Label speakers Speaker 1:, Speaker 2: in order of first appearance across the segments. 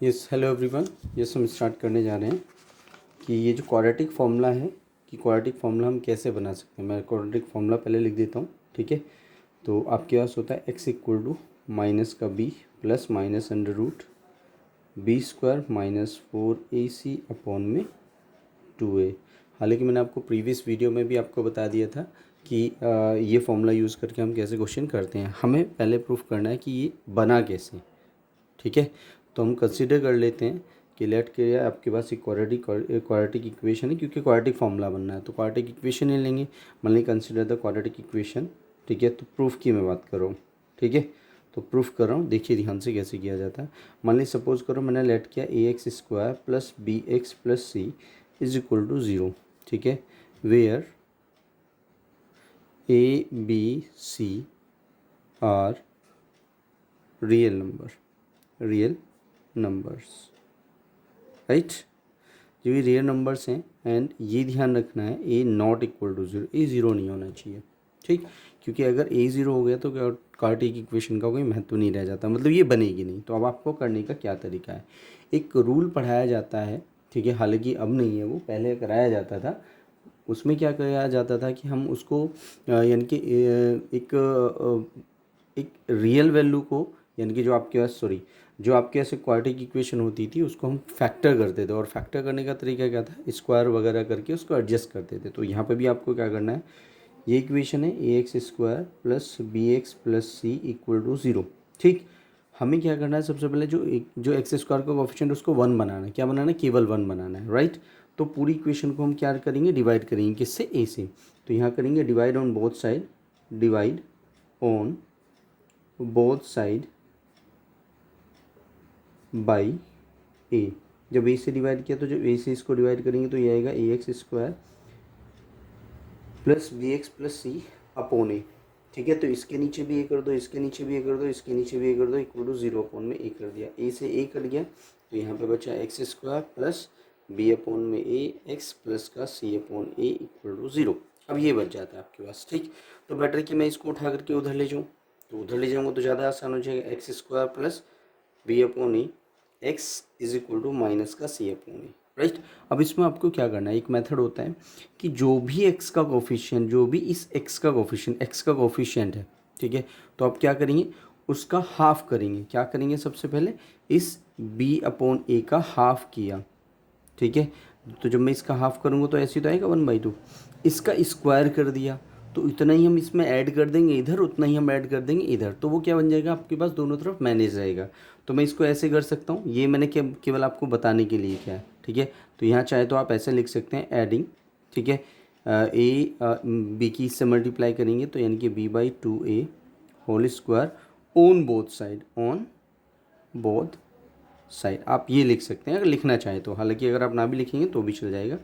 Speaker 1: Yes hello everyone. Yes हम start करने जा रहे हैं कि ये जो क्वाड्रेटिक फार्मूला है कि क्वाड्रेटिक फार्मूला हम कैसे बना सकते हैं। मैं क्वाड्रेटिक फार्मूला पहले लिख देता हूँ, ठीक है। तो आपके पास होता है x इक्वल टू माइनस का b plus minus under root B square minus 4ac upon में 2a। हालांकि मैंने आपको प्रीवियस वीडियो में भी आपको बता दिया था कि ये फार्मूला यूज़ करके हम कैसे क्वेश्चन करते हैं। हमें पहले प्रूफ करना है कि ये बना कैसे, ठीक है। तो हम कंसीडर कर लेते हैं कि लेट के आपके पास एक क्वाड्रेटिक इक्वेशन है, क्योंकि क्वाड्रेटिक फार्मूला बनना है तो क्वाड्रेटिक इक्वेशन ही लेंगे। मान ली कंसीडर द क्वाड्रेटिक इक्वेशन, ठीक है। तो प्रूफ की मैं बात कर रहा हूँ, ठीक है। तो प्रूफ कर रहा हूँ, देखिए ध्यान से कैसे किया जाता है। मान ली सपोज करो मैंने लेट किया a x square plus b x plus c is equal to 0, ठीक है। Where a b c are real numbers, right. जो ये रियल नंबर्स हैं एंड ये ध्यान रखना है a not equal to 0, a zero नहीं होना चाहिए, ठीक। क्योंकि अगर ए ज़ीरो हो गया तो क्वाड्रेटिक इक्वेशन का कोई महत्व नहीं रह जाता, मतलब ये बनेगी नहीं। तो अब आपको करने का क्या तरीका है, एक रूल पढ़ाया जाता है, ठीक है। हालांकि अब नहीं है, वो पहले कराया जाता था। उसमें क्या कराया जाता था कि हम उसको यानी कि एक रियल वैल्यू को, यानी कि जो आपके पास जो आपके पास क्वाड्रेटिक इक्वेशन होती थी उसको हम फैक्टर करते थे। और फैक्टर करने का तरीका क्या था, स्क्वायर वगैरह करके उसको एडजस्ट करते थे। तो यहाँ पे भी आपको क्या करना है, ये इक्वेशन है a x square plus b x plus c equal to 0, ठीक। हमें क्या करना है, सबसे पहले जो एक्स स्क्वायर का कोफिशिएंट उसको 1 बनाना है। क्या बनाना है, केवल 1 बनाना है, राइट। तो पूरी इक्वेशन को हम क्या करेंगे, डिवाइड करेंगे, किससे, ए से। तो यहाँ करेंगे divide on both side, divide on both side by a. जब ए से डिवाइड किया तो जब ए से इसको डिवाइड करेंगे तो ये आएगा a x square plus b x plus c upon a, ठीक है। तो इसके नीचे भी ए कर दो, इसके नीचे भी ए कर दो, इसके नीचे भी ए कर दो, इक्वल टू 0 अपॉन में ए कर दिया। ए से ए कट गया तो यहाँ पे बचा X square plus B upon में ए एक्स प्लस का C upon A equal to 0। अब ये बच जाता है आपके पास, ठीक। तो बेटर कि मैं इसको उठा करके उधर ले जाऊँ, तो उधर ले जाऊँगा तो ज़्यादा आसान हो जाएगा। X square plus B upon A X is equal to minus का सी अपॉन ए, राइट। अब इसमें आपको क्या करना है, एक मेथड होता है कि जो भी एक्स का कोफिशिएंट, जो भी इस एक्स का कोफिशिएंट है, ठीक है। तो आप क्या करेंगे, उसका हाफ करेंगे। क्या करेंगे, सबसे पहले इस बी अपॉन ए का हाफ किया, ठीक है। तो जब मैं इसका हाफ करूँगा तो ऐसे तो आएगा 1/2। इसका स्क्वायर कर दिया तो इतना ही हम इसमें ऐड कर देंगे इधर, उतना ही हम ऐड कर देंगे इधर। तो वो क्या बन जाएगा, आपके पास दोनों तरफ मैनेज रहेगा। तो मैं इसको ऐसे कर सकता हूँ, ये मैंने केवल आपको बताने के लिए क्या है, ठीक है। तो यहाँ चाहे तो आप ऐसे लिख सकते हैं एडिंग, ठीक है। ए बी की इससे मल्टीप्लाई करेंगे तो यानी कि b/2a whole square on both side आप ये लिख सकते हैं अगर लिखना चाहें तो। हालांकि अगर आप ना भी लिखेंगे तो भी चल जाएगा।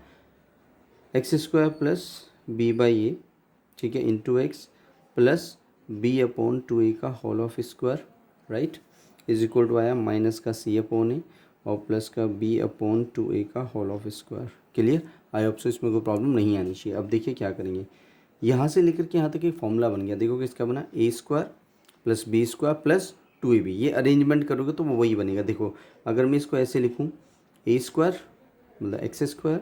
Speaker 1: एक्स स्क्वायर प्लस b/a, ठीक है, into X plus B upon 2a का whole of square, right, is equal to आया माइनस का सी अपॉन ए और प्लस का b अपॉन 2a का whole of square. Clear, I hope so इसमें कोई प्रॉब्लम नहीं आनी चाहिए। अब देखिए क्या करेंगे, यहाँ से लेकर के यहाँ तक एक फॉर्मूला बन गया। देखो किसका बना, a square plus B square plus 2ab। ये अरेंजमेंट करोगे तो वो वही बनेगा। देखो अगर मैं इसको ऐसे लिखूँ, ए स्क्वायर मतलब X square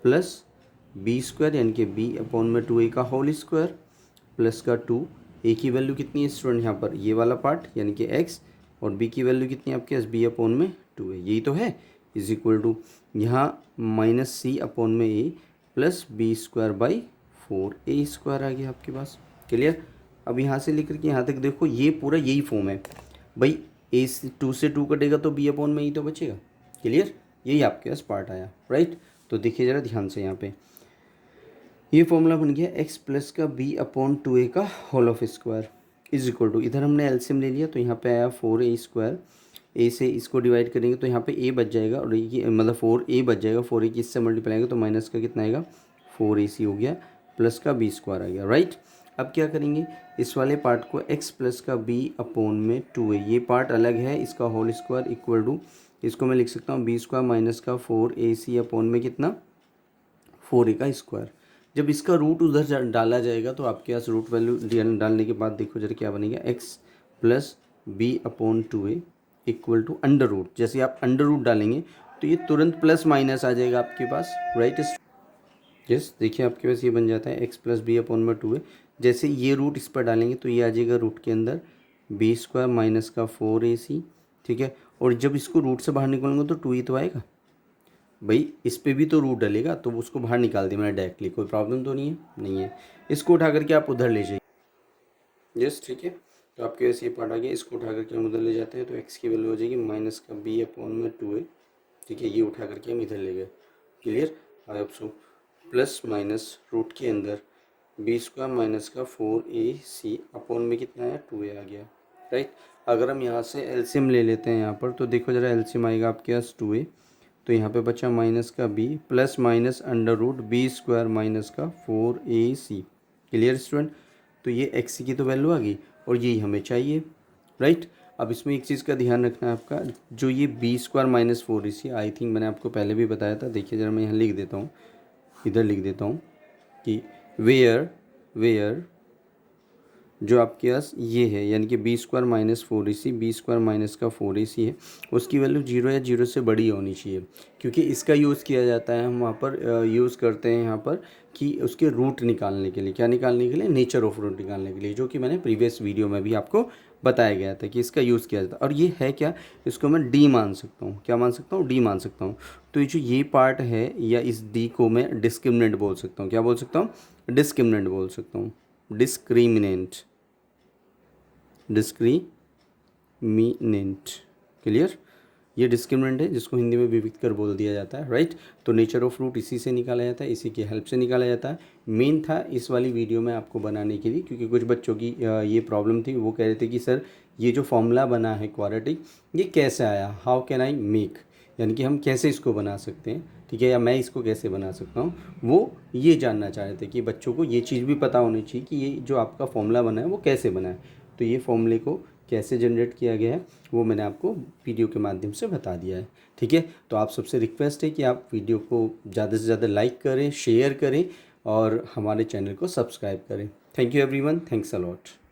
Speaker 1: plus B square यानी कि बी अपॉन में 2a का होल स्क्वायर प्लस का 2, ए की वैल्यू कितनी है स्टूडेंट यहाँ पर, ये वाला पार्ट यानी कि x, और बी की वैल्यू कितनी है आपके पास, बी अपॉन में 2a, यही तो है, इज इक्वल टू यहाँ माइनस सी अपॉन में a plus B square by 4a square आ गया आपके पास। क्लियर। अब यहाँ से लेकर के यहाँ तक देखो ये पूरा यही फॉर्म है भाई। a से 2 से 2 कटेगा तो b अपॉन में ही तो बचेगा। क्लियर, यही आपके पास पार्ट आया, राइट। तो देखिए ज़रा ध्यान से, यहाँ पे ये फॉर्मूला बन गया x प्लस का b अपॉन 2a का whole of square is equal to, इधर हमने एलसीएम ले लिया तो यहाँ पे आया 4a स्क्वायर। a से इसको डिवाइड करेंगे तो यहाँ पे a बच जाएगा और ये मतलब 4a बच जाएगा। 4a की इससे मल्टीप्लाई आएगा तो माइनस का कितना आएगा, 4ac हो गया प्लस का b स्क्वायर आ गया, राइट। अब क्या करेंगे, इस वाले पार्ट को x प्लस का b अपॉन में 2a, ये पार्ट अलग है, इसका होल स्क्वायर इक्वल टू, इसको मैं लिख सकता हूँ b स्क्वायर माइनस का 4ac अपॉन में कितना, 4a का स्क्वायर। जब इसका रूट उधर डाला जाएगा तो आपके पास रूट वैल्यू डालने के बाद देखो जरा क्या बनेगा, x plus B upon 2a equal to under root, जैसे आप अंडर रूट डालेंगे तो ये तुरंत प्लस माइनस आ जाएगा आपके पास, राइट। यस, देखिए आपके पास ये बन जाता है एक्स प्लस बी अपॉन में 2 है। जैसे ये रूट इस पर डालेंगे तो ये आ जाएगा रूट के अंदर बी स्क्वायर माइनस का 4ac, ठीक है। और जब इसको रूट से बाहर निकालेंगे तो 2 ही तो आएगा भाई, इस पे भी तो रूट डलेगा, तो उसको बाहर निकाल दिया मैंने डायरेक्टली, कोई प्रॉब्लम तो नहीं है, नहीं है। इसको उठा करके आप उधर ले जाइए। यस, ठीक है। तो आपके वैसे ये पार्ट आ गया, इसको उठा करके हम उधर ले जाते हैं तो एक्स की वैल्यू हो जाएगी माइनस का बी अपॉन में 2a, ठीक है। ये उठा करके हम इधर ले गए, clear. I hope so. Plus minus root के अंदर बी स्क्वायर माइनस का 4ac अपॉन में कितना आया 2a आ गया, राइट। अगर हम यहाँ से एलसीएम ले लेते हैं यहाँ पर, तो देखो ज़रा एलसीएम आएगा आपके पास 2a, तो यहाँ पे बचा माइनस का b plus minus under root B square minus का 4ac, क्लियर स्टूडेंट। तो ये x की तो वैल्यू आ गई और यही हमें चाहिए, राइट। अब इसमें एक चीज़ का ध्यान रखना है आपका, जो ये B square minus 4ac, I think मैंने आपको पहले भी बताया था। देखिए ज़रा मैं यहाँ लिख देता हूँ, इधर लिख देता हूँ कि वेयर जो आपके पास ये है, यानी कि B square minus 4ac, B square minus का 4ac है, उसकी वैल्यू 0 या 0 से बड़ी होनी चाहिए, क्योंकि इसका यूज़ किया जाता है, हम वहाँ पर यूज़ करते हैं यहाँ पर कि उसके रूट निकालने के लिए। क्या निकालने के लिए? नेचर ऑफ रूट निकालने के लिए, जो कि मैंने प्रीवियस वीडियो में भी आपको बताया गया था कि इसका यूज़ किया जाता है। और ये है क्या, इसको मैं डी मान सकता हूँ। क्या मान सकता हूँ? डी मान सकता हूँ। तो ये जो ये पार्ट है, या इस डी को मैं डिस्क्रिमिनेंट बोल सकता हूँ। क्या बोल सकता हूँ? डिस्क्रिमिनेंट बोल सकता हूँ, डिस्क्रिमिनेंट, क्लियर। ये डिस्क्रिमिनेंट है, जिसको हिंदी में विविध कर बोल दिया जाता है, राइट। तो नेचर ऑफ रूट इसी से निकाला जाता है, इसी की हेल्प से निकाला जाता है। मेन था इस वाली वीडियो में आपको बनाने के लिए, क्योंकि कुछ बच्चों की ये प्रॉब्लम थी, वो कह रहे थे कि सर ये जो फॉर्मूला बना है क्वाड्रेटिक, ये कैसे आया, हाउ कैन आई मेक, यानी कि हम कैसे इसको बना सकते हैं, ठीक है, या मैं इसको कैसे बना सकता हूँ, वो ये जानना चाह रहे थे कि बच्चों को ये चीज़ भी पता होनी चाहिए कि ये जो आपका फॉर्मूला बना है वो कैसे बना है। तो ये फॉर्मूले को कैसे जनरेट किया गया है वो मैंने आपको वीडियो के माध्यम से बता दिया है, ठीक है। तो आप सबसे रिक्वेस्ट है कि आप वीडियो को ज़्यादा से ज़्यादा लाइक करें, शेयर करें और हमारे चैनल को सब्सक्राइब करें। Thank you everyone, thanks a lot.